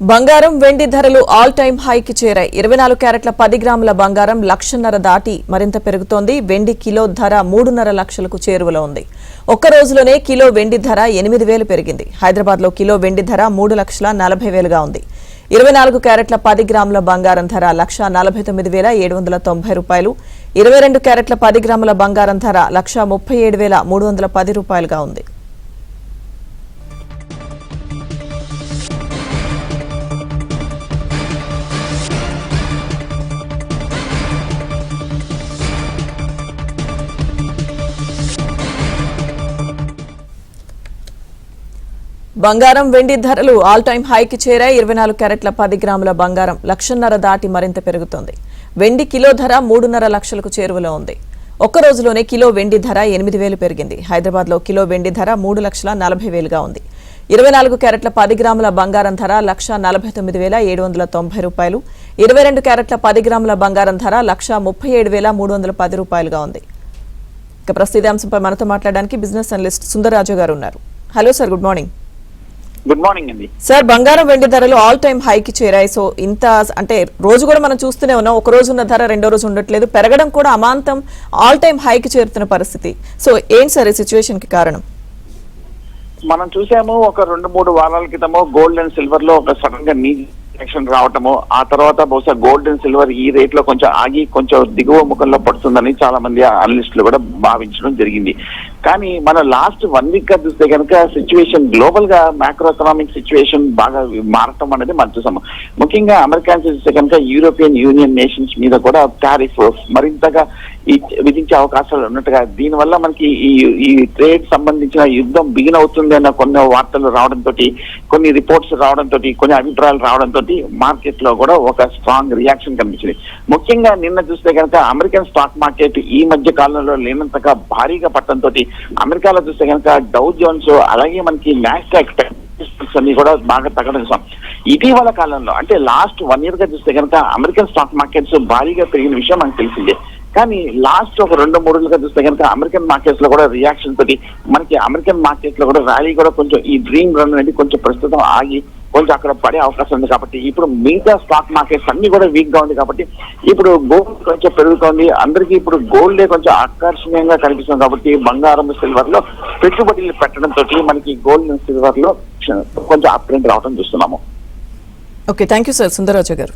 బంగారం వెండి ధరలు ఆల్ టైమ్ హైకి చేరాయి. 24 క్యారెట్ల 10 గ్రాముల బంగారం 1,50,000 దాటి మరింత పెరుగుతోంది. వెండి కిలో ధర 3.5 లక్షలకు చేరువలో ఉంది. ఒక్క రోజులోనే కిలో వెండి ధర 8,000 పెరిగింది. హైదరాబాద్ లో కిలో వెండి ధర 3,40,000గా ఉంది. 24 క్యారెట్ల 10 గ్రాముల బంగారం ధర 1,49,790 రూపాయలు. 22 క్యారెట్ల 10 గ్రాముల బంగారం ధర 1,37,310 రూపాయలుగా ఉంది. బంగారం వెండి ధరలు ఆల్ టైమ్ హైకి చేరాయి. 24 క్యారెట్ల 10 గ్రాముల బంగారం 1,50,000 దాటి మరింత పెరుగుతోంది. వెండి కిలో ధర 3.5 లక్షలకు చేరువలో ఉంది. ఒక్క రోజులోనే కిలో వెండి ధర 8,000 పెరిగింది. హైదరాబాద్ లో కిలో వెండి ధర 3,40,000గా ఉంది. 24 క్యారెట్ల 10 గ్రాముల బంగారం ధర 1,49,790 రూపాయలు. 22 క్యారెట్ల 10 గ్రాముల బంగారం ధర 1,37,310 రూపాయలుగా ఉంది. ఇక ప్రస్తుత అంశంపై మనతో మాట్లాడడానికి బిజినెస్ అనలిస్ట్ సుందరరాజు గారు ఉన్నారు. Hello sir, good morning. Good morning అండి. సార్, బంగారం వెండి ధరలు ఆల్ టైమ్ హైకి చేరాయి. సో ఇంత అంటే రోజు కూడా మనం చూస్తూనే ఉన్నాం. ఒక రోజు ఉన్న ధర రెండో రోజు ఉండట్లేదు, పెరగడం కూడా అమాంతం ఆల్ టైమ్ హైకి చేరుతున్న పరిస్థితి. సో ఏంటి సార్ ఈ సిచ్యువేషన్ కి కారణం? మనం చూసాము ఒక 2-3 వారాల క్రితము గోల్డ్ అండ్ సిల్వర్ లో ఒక సడన్ గా యాక్షన్ రావటము, ఆ తర్వాత బహుశా గోల్డ్ అండ్ సిల్వర్ ఈ రేట్ లో కొంచెం ఆగి కొంచెం దిగువ ముఖంలో పడుతుందని చాలా మంది అనలిస్టులు కూడా భావించడం జరిగింది. కానీ మన లాస్ట్ 1 వీక్ గా చూస్తే కనుక సిచ్యువేషన్ గ్లోబల్ గా మ్యాక్రో ఎకనామిక్ సిచ్యువేషన్ బాగా మారటం అనేది మనం చూసాము. ముఖ్యంగా అమెరికా చూస్తే కనుక యూరోపియన్ యూనియన్ నేషన్స్ మీద కూడా టారిఫ్ మరింతగా విధించే అవకాశాలు ఉన్నట్టుగా, దీనివల్ల మనకి ఈ ట్రేడ్ సంబంధించిన యుద్ధం బిగిన్ అవుతుంది అన్న కొన్ని వార్తలు రావడంతో, కొన్ని రిపోర్ట్స్ రావడంతో, కొన్ని అభిప్రాయాలు రావడంతో మార్కెట్ లో కూడా ఒక స్ట్రాంగ్ రియాక్షన్ కనిపించింది. ముఖ్యంగా నిన్న చూస్తే కనుక అమెరికన్ స్టాక్ మార్కెట్ ఈ మధ్య కాలంలో లేనంతగా భారీగా పట్టడంతో అమెరికాలో చూస్తే కనుక డౌ జోన్స్ అలాగే మనకి నాస్డాక్ అన్ని కూడా బాగా తగ్గడం చూసాం. ఇటీవల కాలంలో అంటే లాస్ట్ 1 year గా చూస్తే కనుక అమెరికన్ స్టాక్ మార్కెట్స్ భారీగా పెరిగిన విషయం మనకు తెలిసిందే. కానీ లాస్ట్ ఒక 2-3 రోజులుగా చూస్తే కనుక అమెరికన్ మార్కెట్స్ లో కూడా రియాక్షన్ తోటి మనకి అమెరికన్ మార్కెట్ లో కూడా ర్యాలీ కూడా కొంచెం ఈ డ్రీమ్ రన్ అనేది కొంచెం ప్రస్తుతం ఆగి కొంచెం అక్కడ పడే అవకాశం ఉంది. కాబట్టి ఇప్పుడు మిగతా స్టాక్ మార్కెట్స్ అన్ని కూడా వీక్ గా ఉంది. కాబట్టి ఇప్పుడు గోల్డ్ కొంచెం పెరుగుతోంది. అందరికీ ఇప్పుడు గోల్డే కొంచెం ఆకర్షణీయంగా కనిపిస్తుంది. కాబట్టి బంగారం సిల్వర్ లో పెట్టుబడులు పెట్టడంతో మనకి గోల్డ్ సిల్వర్ లో కొంచెం అప్ ట్రెండ్ రావడం చూస్తున్నాము. Okay, thank you sir Sundara Raju గారు.